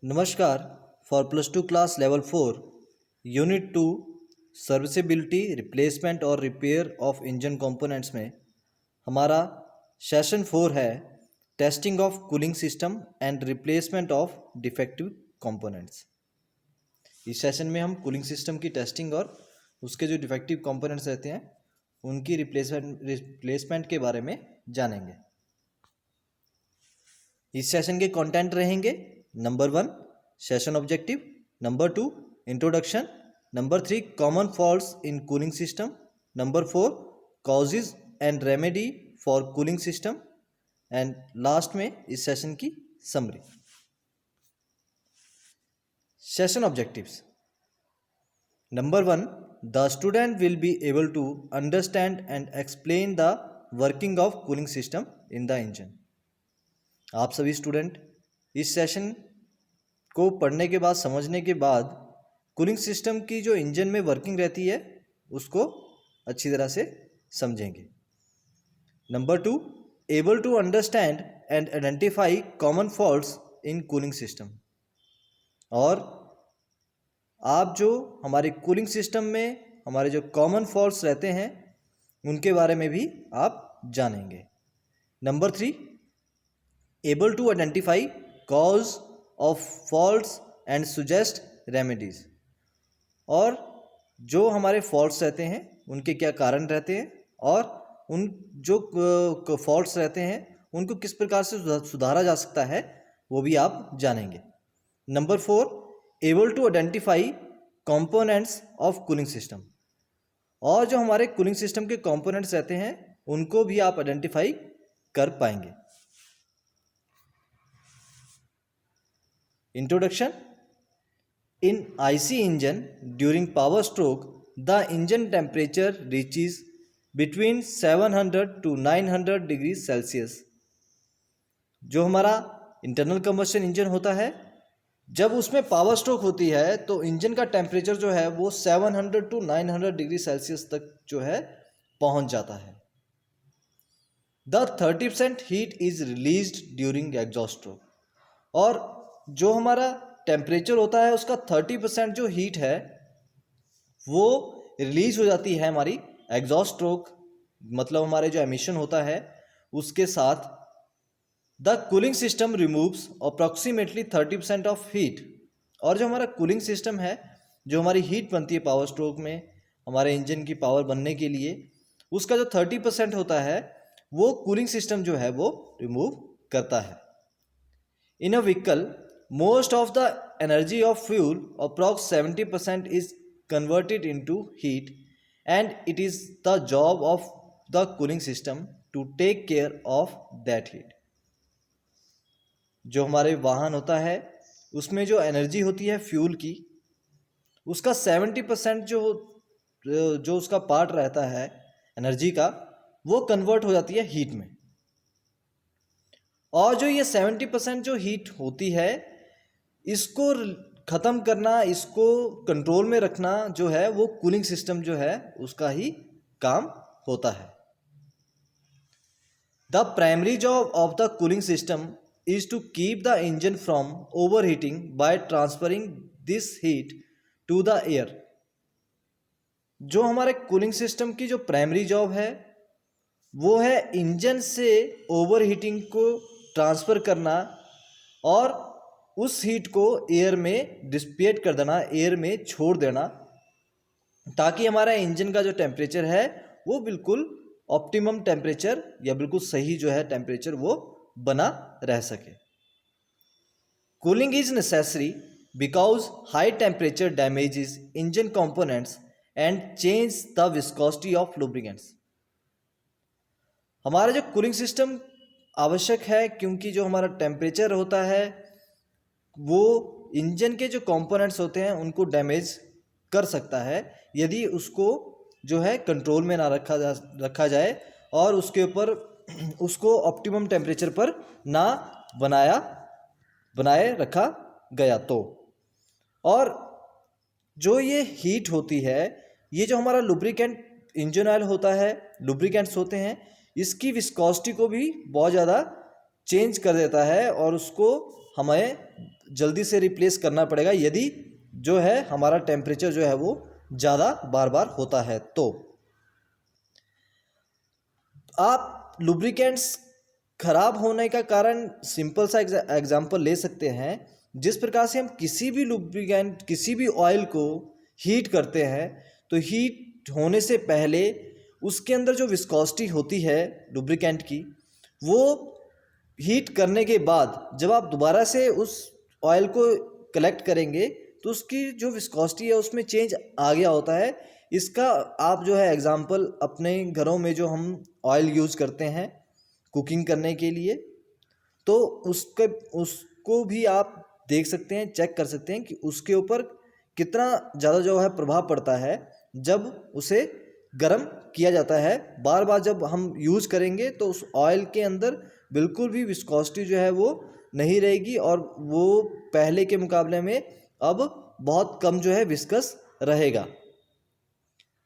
नमस्कार। For +2 class level 4 unit 2 serviceability replacement और repair of engine components में हमारा सेशन 4 है testing of cooling system and replacement of defective components. इस session में हम कूलिंग सिस्टम की टेस्टिंग और उसके जो डिफेक्टिव कंपोनेंट्स रहते हैं उनकी रिप्लेसमेंट के बारे में जानेंगे। इस सेशन के कंटेंट रहेंगे: number 1 session objective, number 2 introduction, number 3 common faults in cooling system, number 4 causes and remedy for cooling system and last में इस सेशन की summary. Session objectives. Number 1, the student will be able to understand and explain the working of cooling system in the engine. आप सभी student इस session को पढ़ने के बाद, समझने के बाद कूलिंग सिस्टम की जो इंजन में वर्किंग रहती है उसको अच्छी तरह से समझेंगे। Number 2, able to understand and identify common faults in cooling system. और आप जो हमारे कूलिंग सिस्टम में हमारे जो कॉमन फॉल्ट्स रहते हैं उनके बारे में भी आप जानेंगे। Number 3, able to identify cause of faults and suggest remedies. और जो हमारे फॉल्ट्स रहते हैं उनके क्या कारण रहते हैं और उन जो फॉल्ट्स रहते हैं उनको किस प्रकार से सुधारा जा सकता है वो भी आप जानेंगे। Number 4, able to identify components of cooling system. और जो हमारे कूलिंग सिस्टम के कंपोनेंट्स रहते हैं उनको भी आप आइडेंटिफाई कर पाएंगे। Introduction. In IC engine, during power stroke, the engine temperature reaches between 700 to 900 degrees Celsius. जो हमारा इंटरनल कंबशन इंजन होता है, जब उसमें पावर स्ट्रोक होती है तो इंजन का टेम्परेचर जो है वो 700 टू 900 डिग्री सेल्सियस तक जो है पहुंच जाता है। The 30% heat is released during exhaust stroke. और जो हमारा टेम्परेचर होता है उसका 30% जो हीट है वो रिलीज हो जाती है हमारी एग्जॉस्ट स्ट्रोक, मतलब हमारे जो एमिशन होता है उसके साथ। The cooling system removes approximately 30% of heat. और जो हमारा कूलिंग सिस्टम है, जो हमारी हीट बनती है पावर स्ट्रोक में हमारे इंजन की पावर बनने के लिए, उसका जो 30% होता है वो कूलिंग सिस्टम जो है वो रिमूव करता है। In a vehicle, most of the energy of fuel, approx 70%, is converted into heat, and it is the job of the cooling system to take care of that heat. जो हमारे वाहन होता है उसमें जो एनर्जी होती है फ्यूल की, उसका 70% जो उसका पार्ट रहता है एनर्जी का, वो कन्वर्ट हो जाती है हीट में। और जो ये 70% जो हीट होती है इसको ख़त्म करना, इसको कंट्रोल में रखना जो है वो कूलिंग सिस्टम जो है उसका ही काम होता है। The primary job of the cooling system is to keep the engine from overheating by transferring this heat to the air. जो हमारे कूलिंग सिस्टम की जो प्राइमरी जॉब है वो है इंजन से ओवर हीटिंग को ट्रांसफ़र करना और उस हीट को एयर में डिसिपेट कर देना, एयर में छोड़ देना, ताकि हमारा इंजन का जो टेम्परेचर है वो बिल्कुल ऑप्टिमम टेम्परेचर या बिल्कुल सही जो है टेम्परेचर वो बना रह सके। Cooling is necessary because high temperature damages engine components and change the viscosity of lubricants. हमारा जो कूलिंग सिस्टम आवश्यक है क्योंकि जो हमारा टेम्परेचर होता है वो इंजन के जो कंपोनेंट्स होते हैं उनको डैमेज कर सकता है यदि उसको जो है कंट्रोल में ना रखा जाए और उसके ऊपर उसको ऑप्टिमम टेम्परेचर पर ना बनाए रखा गया तो। और जो ये हीट होती है, ये जो हमारा लुब्रिकेंट इंजन ऑयल होता है, लुब्रिकेंट्स होते हैं, इसकी विस्कोसिटी को भी बहुत ज़्यादा चेंज कर देता है और उसको हमें जल्दी से रिप्लेस करना पड़ेगा यदि जो है हमारा टेम्परेचर जो है वो ज़्यादा बार बार होता है। तो आप लुब्रिकेंट्स खराब होने का कारण सिंपल सा एग्जांपल ले सकते हैं। जिस प्रकार से हम किसी भी लुब्रिकेंट, किसी भी ऑयल को हीट करते हैं, तो हीट होने से पहले उसके अंदर जो विस्कोसिटी होती है लुब्रिकेंट की, वो हीट करने के बाद जब आप दोबारा से उस ऑयल को कलेक्ट करेंगे तो उसकी जो विस्कोसिटी है उसमें चेंज आ गया होता है। इसका आप जो है एग्जांपल अपने घरों में जो हम ऑयल यूज़ करते हैं कुकिंग करने के लिए, तो उसको भी आप देख सकते हैं, चेक कर सकते हैं कि उसके ऊपर कितना ज़्यादा जो है प्रभाव पड़ता है जब उसे गर्म किया जाता है। बार बार जब हम यूज़ करेंगे तो उस ऑयल के अंदर बिल्कुल भी विस्कोसिटी जो है वो नहीं रहेगी और वो पहले के मुकाबले में अब बहुत कम जो है विस्कस रहेगा।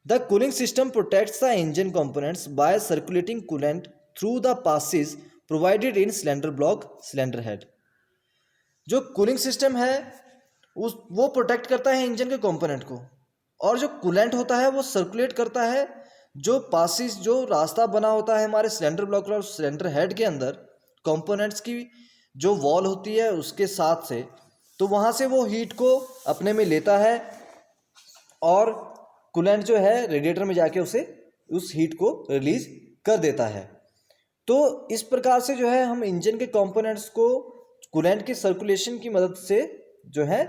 The cooling system protects the engine components by circulating coolant through the passes provided in cylinder block, cylinder head. जो कूलिंग सिस्टम है वो प्रोटेक्ट करता है इंजन के कंपोनेंट को, और जो कूलेंट होता है वो सर्कुलेट करता है जो पासिस, जो रास्ता बना होता है हमारे सिलेंडर ब्लॉक और सिलेंडर हेड के अंदर कंपोनेंट्स की जो वॉल होती है उसके साथ से, तो वहाँ से वो हीट को अपने में लेता है और कूलेंट जो है रेडिएटर में जाके उस हीट को रिलीज कर देता है। तो इस प्रकार से जो है हम इंजन के कंपोनेंट्स को कूलेंट की सर्कुलेशन की मदद से जो है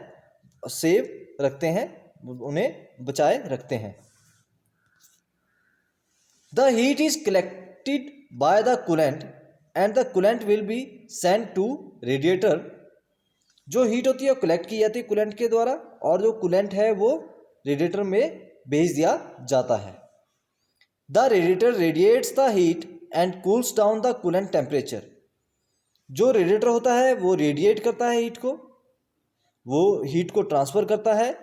सेव रखते हैं, उन्हें बचाए रखते हैं। The heat is collected by the coolant and the coolant will be sent to radiator. जो हीट होती है वो कलेक्ट की जाती है कूलेंट के द्वारा और जो कूलेंट है वो रेडिएटर में भेज दिया जाता है। The radiator radiates the heat and cools down the coolant temperature. जो रेडिएटर होता है वो रेडिएट करता है हीट को, वो हीट को ट्रांसफ़र करता है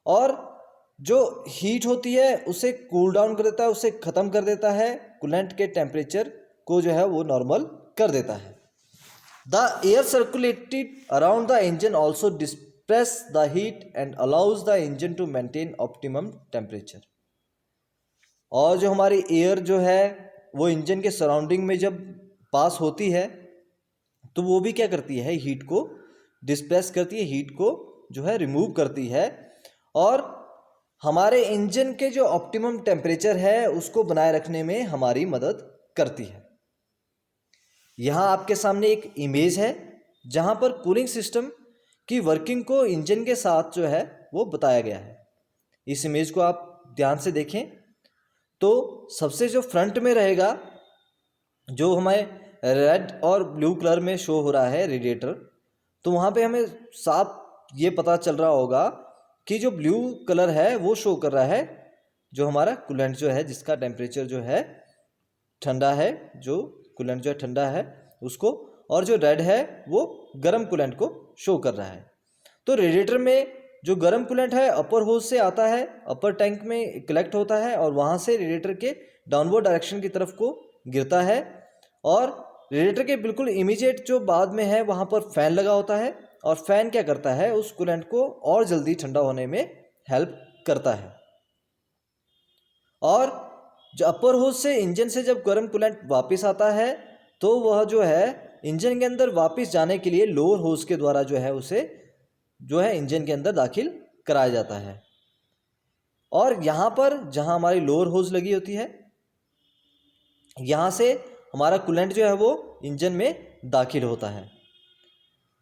और जो हीट होती है उसे कूल डाउन कर देता है, उसे ख़त्म कर देता है, कूलेंट के टेम्परेचर को जो है वो नॉर्मल कर देता है। The air circulated around the engine also disperse the heat and allows the engine to maintain optimum temperature. और जो हमारी एयर जो है वो इंजन के सराउंडिंग में जब पास होती है तो वो भी क्या करती है, हीट को डिस्प्रेस करती है, हीट को जो है रिमूव करती है और हमारे इंजन के जो ऑप्टिमम टेम्परेचर है उसको बनाए रखने में हमारी मदद करती है। यहाँ आपके सामने एक इमेज है जहाँ पर कूलिंग सिस्टम की वर्किंग को इंजन के साथ जो है वो बताया गया है। इस इमेज को आप ध्यान से देखें तो सबसे जो फ्रंट में रहेगा, जो हमें रेड और ब्लू कलर में शो हो रहा है रेडिएटर, तो वहाँ पे हमें साफ ये पता चल रहा होगा कि जो ब्लू कलर है वो शो कर रहा है जो हमारा कूलेंट जो है, जिसका टेम्परेचर जो है ठंडा है, जो कूलेंट जो है ठंडा है उसको, और जो रेड है वो गर्म कूलेंट को शो कर रहा है। तो रेडिएटर में जो गर्म कूलेंट है अपर होज से आता है, अपर टैंक में कलेक्ट होता है और वहाँ से रेडिएटर के डाउनवर्ड डायरेक्शन की तरफ को गिरता है और रेडिएटर के बिल्कुल इमीडिएट जो बाद में है वहाँ पर फैन लगा होता है और फैन क्या करता है, उस कूलेंट को और जल्दी ठंडा होने में हेल्प करता है। और जो अपर होज से इंजन से जब गर्म कूलेंट वापस आता है तो वह जो है इंजन के अंदर वापस जाने के लिए लोअर होज के द्वारा जो है उसे जो है इंजन के अंदर दाखिल कराया जाता है। और यहाँ पर जहाँ हमारी लोअर होज लगी होती है, यहाँ से हमारा कूलेंट जो है वो इंजन में दाखिल होता है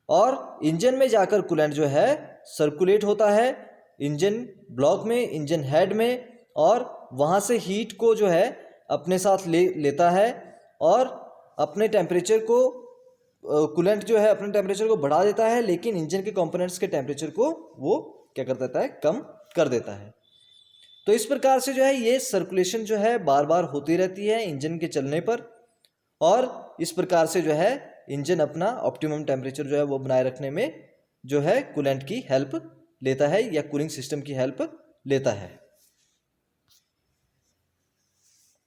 और इंजन में जाकर कूलेंट जो है सर्कुलेट होता है इंजन ब्लॉक में, इंजन हेड में, और वहाँ से हीट को जो है अपने साथ लेता है और अपने टेम्परेचर को, कूलेंट जो है अपने टेम्परेचर को बढ़ा देता है, लेकिन इंजन के कंपोनेंट्स के टेम्परेचर को वो क्या कर देता है, कम कर देता है। तो इस प्रकार से जो है ये सर्कुलेशन जो है बार बार होती रहती है इंजन के चलने पर और इस प्रकार से जो है इंजन अपना ऑप्टिमम टेम्परेचर जो है वो बनाए रखने में जो है कूलेंट की हेल्प लेता है या कूलिंग सिस्टम की हेल्प लेता है।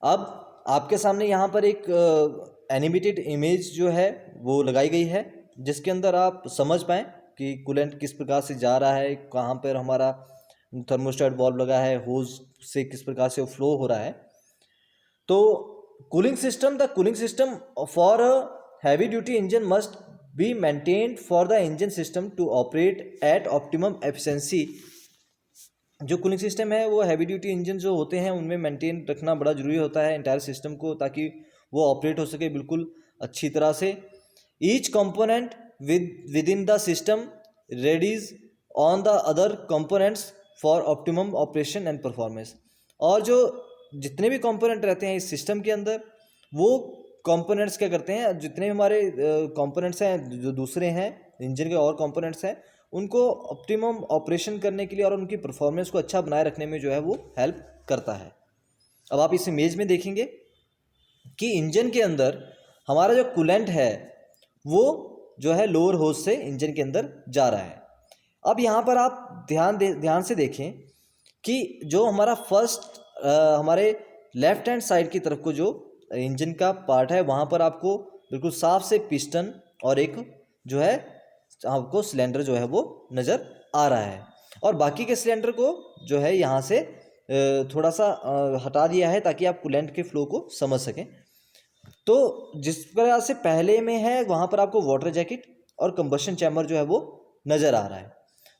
अब आपके सामने यहाँ पर एक एनिमेटेड इमेज जो है वो लगाई गई है जिसके अंदर आप समझ पाएँ कि कूलेंट किस प्रकार से जा रहा है, कहाँ पर हमारा थर्मोस्टेट वाल्व लगा है, होज से किस प्रकार से फ्लो हो रहा है। तो cooling system for a heavy duty engine must be maintained for the engine system to operate at optimum efficiency. जो कूलिंग सिस्टम है वो हैवी ड्यूटी इंजन जो होते हैं उनमें मेंटेन रखना बड़ा ज़रूरी होता है इंटायर सिस्टम को, ताकि वो ऑपरेट हो सके बिल्कुल अच्छी तरह से। Each component with in the system Reddy's on the other components for optimum operation and performance. और जो जितने भी कंपोनेंट रहते हैं इस सिस्टम के अंदर, वो कंपोनेंट्स क्या करते हैं, जितने भी हमारे कंपोनेंट्स हैं जो दूसरे हैं इंजन के और कंपोनेंट्स हैं, उनको ऑप्टिमम ऑपरेशन करने के लिए और उनकी परफॉर्मेंस को अच्छा बनाए रखने में जो है वो हेल्प करता है। अब आप इस इमेज में देखेंगे कि इंजन के अंदर हमारा जो कूलेंट है वो जो है लोअर होज से इंजन के अंदर जा रहा है। अब यहाँ पर आप ध्यान से देखें कि जो हमारा फर्स्ट हमारे लेफ्ट हैंड साइड की तरफ को जो इंजन का पार्ट है, वहाँ पर आपको बिल्कुल साफ से पिस्टन और एक जो है आपको सिलेंडर जो है वो नज़र आ रहा है, और बाकी के सिलेंडर को जो है यहाँ से थोड़ा सा हटा दिया है ताकि आप कूलेंट के फ्लो को समझ सकें। तो जिस प्रकार से पहले में है वहाँ पर आपको वाटर जैकेट और कंबशन चैम्बर जो है वो नज़र आ रहा है।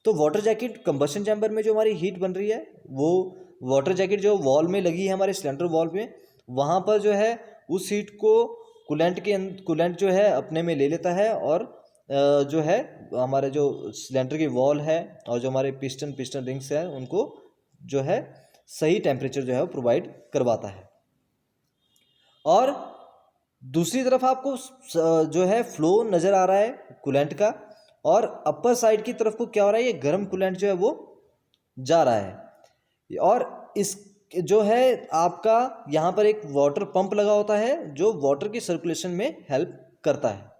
तो वाटर जैकेट कंबशन चैम्बर में जो हमारी हीट बन रही है, वो वाटर जैकेट जो वॉल में लगी है हमारे सिलेंडर वॉल में, वहाँ पर जो है उस हीट को कूलेंट जो है अपने में ले लेता है, और जो है हमारे जो सिलेंडर की वॉल है और जो हमारे पिस्टन रिंग्स हैं उनको जो है सही टेम्परेचर जो है वो प्रोवाइड करवाता है। और दूसरी तरफ आपको जो है फ्लो नज़र आ रहा है कूलेंट का, और अपर साइड की तरफ को क्या हो रहा है, ये गर्म कूलेंट जो है वो जा रहा है। और इस जो है आपका यहाँ पर एक वाटर पंप लगा होता है जो वाटर की सर्कुलेशन में हेल्प करता है।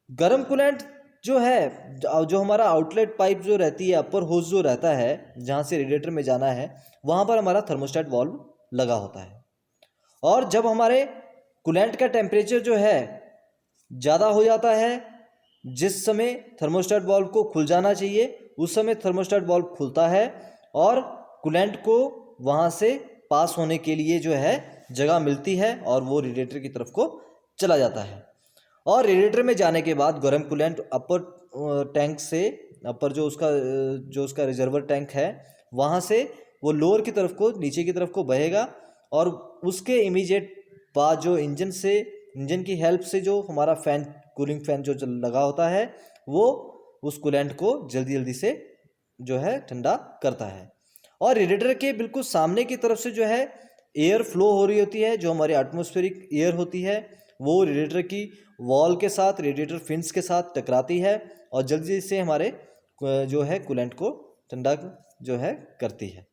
गर्म कूलेंट जो है, जो हमारा आउटलेट पाइप जो रहती है, अपर होज जो रहता है जहाँ से रेडिएटर में जाना है, वहाँ पर हमारा थर्मोस्टेट वाल्व लगा होता है। और जब हमारे कूलेंट का टेम्परेचर जो है ज़्यादा हो जाता है, जिस समय थर्मोस्टेट वाल्व को खुल जाना चाहिए उस समय थर्मोस्टेट वाल्व खुलता है और कूलेंट को वहाँ से पास होने के लिए जो है जगह मिलती है और वो रेडिएटर की तरफ को चला जाता है। और रेडिएटर में जाने के बाद गर्म कूलेंट अपर टैंक से, अपर जो उसका रिजर्वर टैंक है, वहाँ से वो लोअर की तरफ को, नीचे की तरफ को बहेगा, और उसके इमीडिएट बाद जो इंजन की हेल्प से जो हमारा फैन, कूलिंग फैन जो लगा होता है, वो उस कूलेंट को जल्दी से जो है ठंडा करता है। और रेडिएटर के बिल्कुल सामने की तरफ से जो है एयर फ्लो हो रही होती है, जो हमारी एटमॉस्फेरिक एयर होती है, वो रेडिएटर की वॉल के साथ, रेडिएटर फिन्स के साथ टकराती है और जल्दी से हमारे जो है कूलेंट को ठंडा जो है करती है।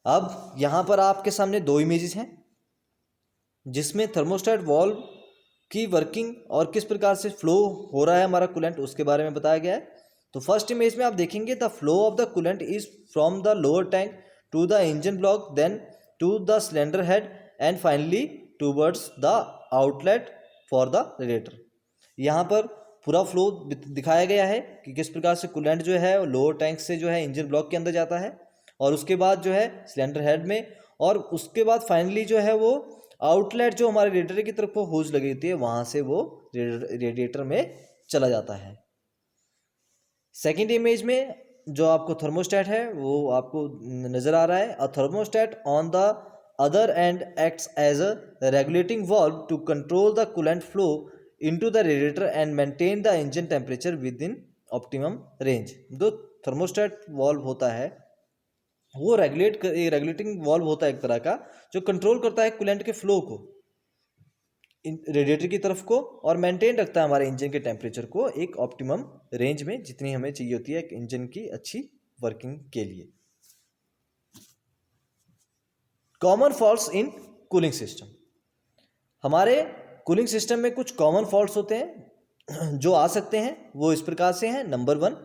अब यहाँ पर आपके सामने दो इमेजेस हैं जिसमें थर्मोस्टेट वाल्व की वर्किंग और किस प्रकार से फ्लो हो रहा है हमारा कूलेंट उसके बारे में बताया गया है। तो फर्स्ट इमेज में आप देखेंगे the flow of the coolant is from the lower tank to the engine block, then to the cylinder head and finally towards the outlet for the radiator. यहाँ पर पूरा फ्लो दिखाया गया है कि किस प्रकार से कूलेंट जो है लोअर टैंक से जो है इंजन ब्लॉक के अंदर जाता है और उसके बाद जो है सिलेंडर हेड में, और उसके बाद फाइनली जो है वो आउटलेट जो हमारे रेडिएटर की तरफ को होज लगी होती है वहाँ से वो रेडिएटर में चला जाता है। सेकेंड इमेज में जो आपको थर्मोस्टेट है वो आपको नज़र आ रहा है। A thermostat on the other end acts as a regulating valve to control the coolant flow into the radiator and maintain the engine temperature within optimum range. जो थर्मोस्टेट वाल्व होता है वो रेगुलेटिंग वाल्व होता है एक तरह का, जो कंट्रोल करता है कूलेंट के फ्लो को रेडिएटर की तरफ को और मेंटेन रखता है हमारे इंजन के टेम्परेचर को एक ऑप्टिमम रेंज में, जितनी हमें चाहिए होती है इंजन की अच्छी वर्किंग के लिए। Common faults in cooling system. हमारे कूलिंग सिस्टम में कुछ कॉमन फॉल्ट्स होते हैं जो आ सकते हैं, वो इस प्रकार से हैं। नंबर 1,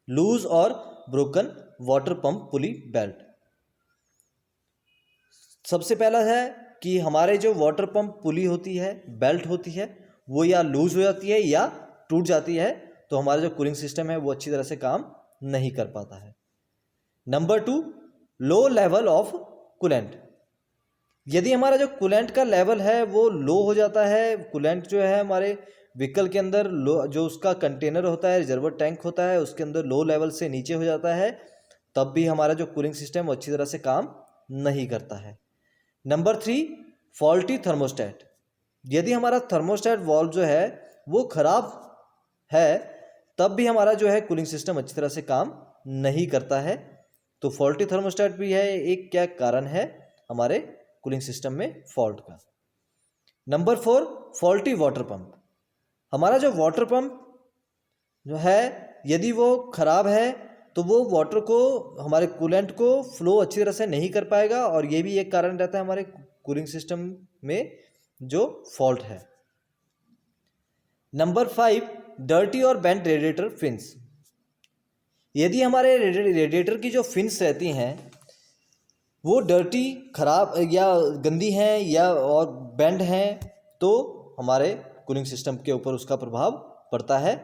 लूज और broken water pump pulley belt. सबसे पहला है कि हमारे जो वाटर पंप पुली होती है, बेल्ट होती है, वो या लूज हो जाती है या टूट जाती है, तो हमारा जो कूलिंग सिस्टम है वो अच्छी तरह से काम नहीं कर पाता है। Number 2, low level of coolant. यदि हमारा जो कूलेंट का लेवल है वो लो हो जाता है, कूलेंट जो है हमारे व्हीकल के अंदर लो, जो उसका कंटेनर होता है, रिजर्वर टैंक होता है, उसके अंदर लो लेवल से नीचे हो जाता है, तब भी हमारा जो कूलिंग सिस्टम वो अच्छी तरह से काम नहीं करता है। Number 3, faulty thermostat. यदि हमारा थर्मोस्टेट वॉल्व जो है वो खराब है, तब भी हमारा जो है कूलिंग सिस्टम अच्छी तरह से काम नहीं करता है। तो फॉल्टी थर्मोस्टेट भी है एक क्या कारण है हमारे कूलिंग सिस्टम में फॉल्ट का। Number 4, faulty water pump. हमारा जो वाटर पंप जो है यदि वो खराब है तो वो वाटर को, हमारे कूलेंट को फ्लो अच्छी तरह से नहीं कर पाएगा, और ये भी एक कारण रहता है हमारे कूलिंग सिस्टम में जो फॉल्ट है। नंबर 5, डर्टी और बेंट रेडिएटर फिन्स। यदि हमारे रेडिएटर की जो फिन्स रहती हैं वो डर्टी, खराब या गंदी हैं या और बेंड हैं, तो हमारे कूलिंग सिस्टम के ऊपर उसका प्रभाव पड़ता है।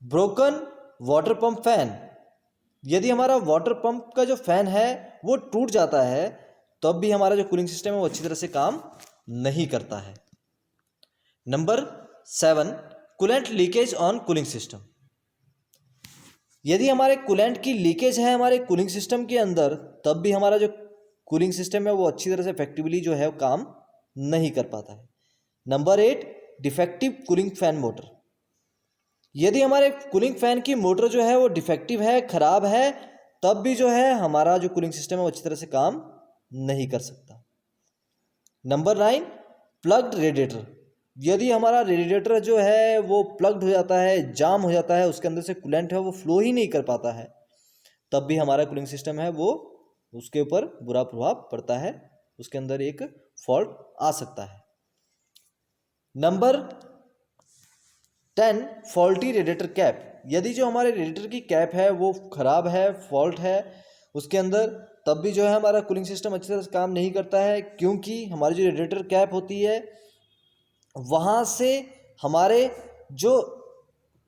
Broken water pump fan. यदि हमारा वाटर पंप का जो फैन है वो टूट जाता है, तब भी हमारा जो कूलिंग सिस्टम है वो अच्छी तरह से काम नहीं करता है। Number 7, coolant leakage on cooling system. यदि हमारे कूलेंट की लीकेज है हमारे कूलिंग सिस्टम के अंदर, तब भी हमारा जो कूलिंग सिस्टम है वो अच्छी तरह से इफेक्टिवली जो है वो काम नहीं कर पाता है। Number 8, defective cooling fan motor. यदि हमारे कूलिंग फैन की मोटर जो है वो डिफेक्टिव है, खराब है, तब भी जो है हमारा जो कूलिंग सिस्टम है वो अच्छी तरह से काम नहीं कर सकता। Number 9, plugged radiator. यदि हमारा रेडिएटर जो है वो प्लग्ड हो जाता है, जाम हो जाता है, उसके अंदर से कूलेंट है वो फ्लो ही नहीं कर पाता है, तब भी हमारा कूलिंग सिस्टम है वो, उसके ऊपर बुरा प्रभाव पड़ता है, उसके अंदर एक फॉल्ट आ सकता है। Number 10, faulty radiator cap. यदि जो हमारे रेडिएटर की कैप है वो खराब है, फॉल्ट है उसके अंदर, तब भी जो है हमारा कूलिंग सिस्टम अच्छी तरह से काम नहीं करता है, क्योंकि हमारी जो रेडिएटर कैप होती है वहाँ से हमारे जो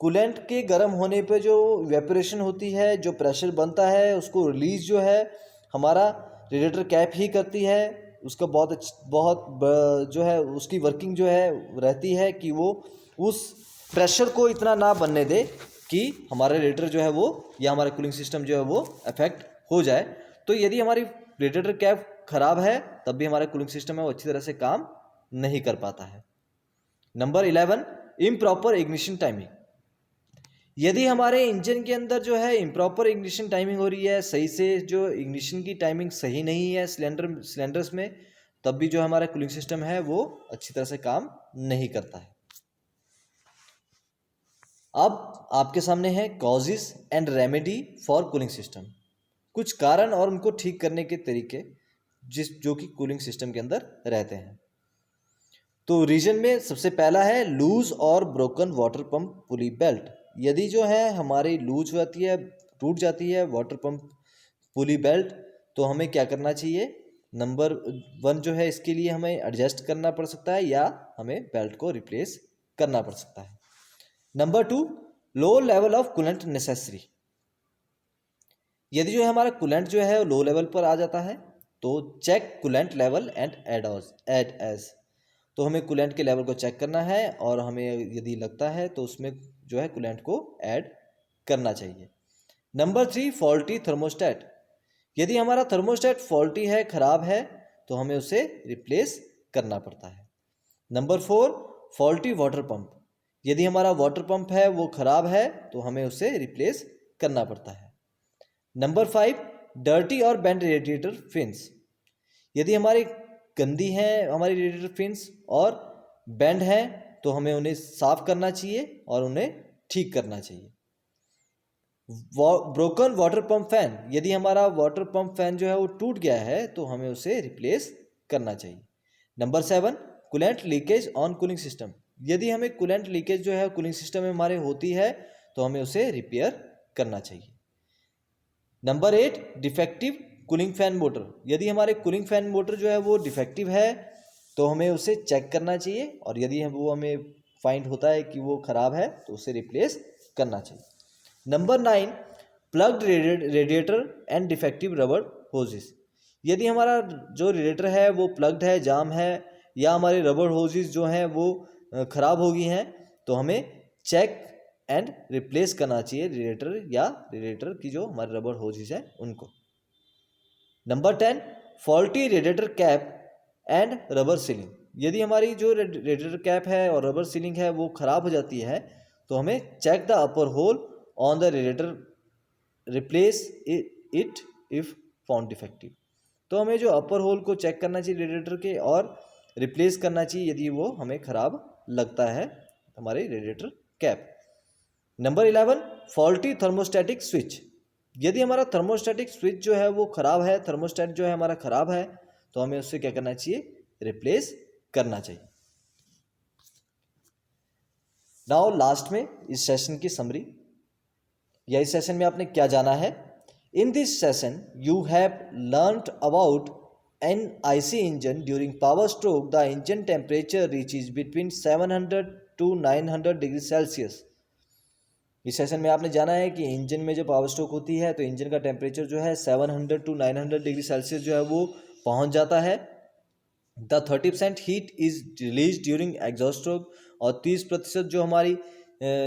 कूलेंट के गर्म होने पे जो वेपोरेशन होती है, जो प्रेशर बनता है, उसको रिलीज जो है हमारा रेडिएटर कैप ही करती है। उसका जो है उसकी वर्किंग जो है रहती है कि वो उस प्रेशर को इतना ना बनने दे कि हमारा रेडिएटर जो है वो या हमारा कूलिंग सिस्टम जो है वो अफेक्ट हो जाए। तो यदि हमारी रेडिएटर कैप खराब है, तब भी हमारा कूलिंग सिस्टम है वो अच्छी तरह से काम नहीं कर पाता है। Number 11, improper ignition timing. यदि हमारे इंजन के अंदर जो है इम्प्रॉपर इग्निशन टाइमिंग हो रही है, सही से जो इग्निशन की टाइमिंग सही नहीं है सिलेंडर्स में, तब भी जो हमारा कूलिंग सिस्टम है वो अच्छी तरह से काम नहीं करता है। अब आपके सामने है causes and remedy for cooling system. कुछ कारण और उनको ठीक करने के तरीके जो कि कूलिंग सिस्टम के अंदर रहते हैं। तो रीजन में सबसे पहला है लूज और broken water pump pulley belt. यदि जो है हमारी लूज हो जाती है, टूट जाती है वाटर पंप पुली बेल्ट, तो हमें क्या करना चाहिए? नंबर 1 जो है इसके लिए हमें एडजस्ट करना पड़ सकता है या हमें बेल्ट को रिप्लेस करना पड़ सकता है। Number 2, low level of coolant necessary. यदि जो है हमारा कूलेंट जो है लो लेवल पर आ जाता है, तो check coolant level and add as. तो हमें कूलेंट के लेवल को चेक करना है और हमें यदि लगता है तो उसमें जो है कूलेंट को ऐड करना चाहिए। Number 3, faulty thermostat. यदि हमारा थर्मोस्टेट फॉल्टी है, खराब है, तो हमें उसे रिप्लेस करना पड़ता है। Number 4, faulty water pump. यदि हमारा वाटर पंप है वो खराब है, तो हमें उसे रिप्लेस करना पड़ता है। नंबर 5, डर्टी और बेंड रेडिएटर फिन्स। यदि हमारी गंदी है हमारी रेडिएटर फिन्स और बेंड है, तो हमें उन्हें साफ करना चाहिए और उन्हें ठीक करना चाहिए। Broken water pump fan. यदि हमारा वाटर पंप फैन जो है वो टूट गया है, तो हमें उसे रिप्लेस करना चाहिए। Number 7, coolant leakage on cooling system. यदि हमें कूलेंट लीकेज जो है कूलिंग सिस्टम में हमारे होती है, तो हमें उसे रिपेयर करना चाहिए। Number 8, defective cooling fan motor. यदि हमारे कूलिंग फैन मोटर जो है वो डिफेक्टिव है, तो हमें उसे चेक करना चाहिए, और यदि वो हमें फाइंड होता है कि वो ख़राब है तो उसे रिप्लेस करना चाहिए। Number 9, plugged radiator and defective rubber hoses. यदि हमारा जो रेडिएटर है वो प्लग्ड है, जाम है, या हमारे रबर होजेस जो हैं वो ख़राब हो गई हैं, तो हमें चेक एंड रिप्लेस करना चाहिए रेडिएटर या रेडिएटर की जो हमारे रबर होजेस हैं उनको। Number 10, faulty radiator cap and rubber ceiling. यदि हमारी जो रेडिएटर कैप है और रबर सीलिंग है वो ख़राब हो जाती है, तो हमें check the upper hose on the radiator, replace it if found defective. तो हमें जो अपर होल को चेक करना चाहिए रेडिएटर के, और रिप्लेस करना चाहिए यदि वो हमें ख़राब लगता है हमारे radiator cap. Number 11, faulty thermostatic switch. यदि हमारा थर्मोस्टेटिक स्विच जो है वो ख़राब है, थर्मोस्टेट जो है हमारा ख़राब है, तो हमें उससे क्या करना चाहिए, रिप्लेस करना चाहिए। नाउ लास्ट में इस सेशन की समरी, या इस सेशन में आपने क्या जाना है। In this session you have learned about an IC engine during power stroke the engine temperature reaches between 700 to 900 degree Celsius. इस सेशन में आपने जाना है कि इंजन में जो पावर स्ट्रोक होती है तो इंजन का टेम्परेचर जो है 700 to 900 डिग्री सेल्सियस जो है वो पहुंच जाता है। The 30% heat is release during exhaust stroke, और 30% जो हमारी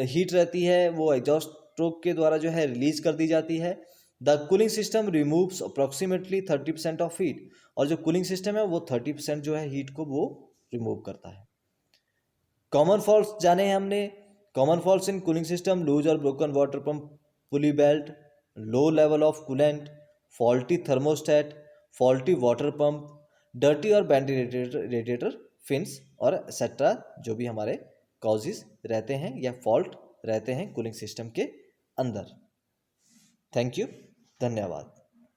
हीट रहती है वो एग्जॉस्ट स्ट्रोक के द्वारा जो है रिलीज कर दी जाती है। The cooling system removes approximately 30% of heat, और जो कूलिंग सिस्टम है वो 30% जो है हीट को वो रिमूव करता है। कॉमन फॉल्ट्स जाने हैं हमने। Common faults in cooling system: loose और broken water pump pulley belt, low level of coolant, faulty thermostat, faulty water pump, dirty और बैंडी रेडिएटर फिन्स और एक्सेट्रा, जो भी हमारे कॉजेज रहते हैं या फॉल्ट रहते हैं कूलिंग सिस्टम के अंदर। थैंक यू, धन्यवाद।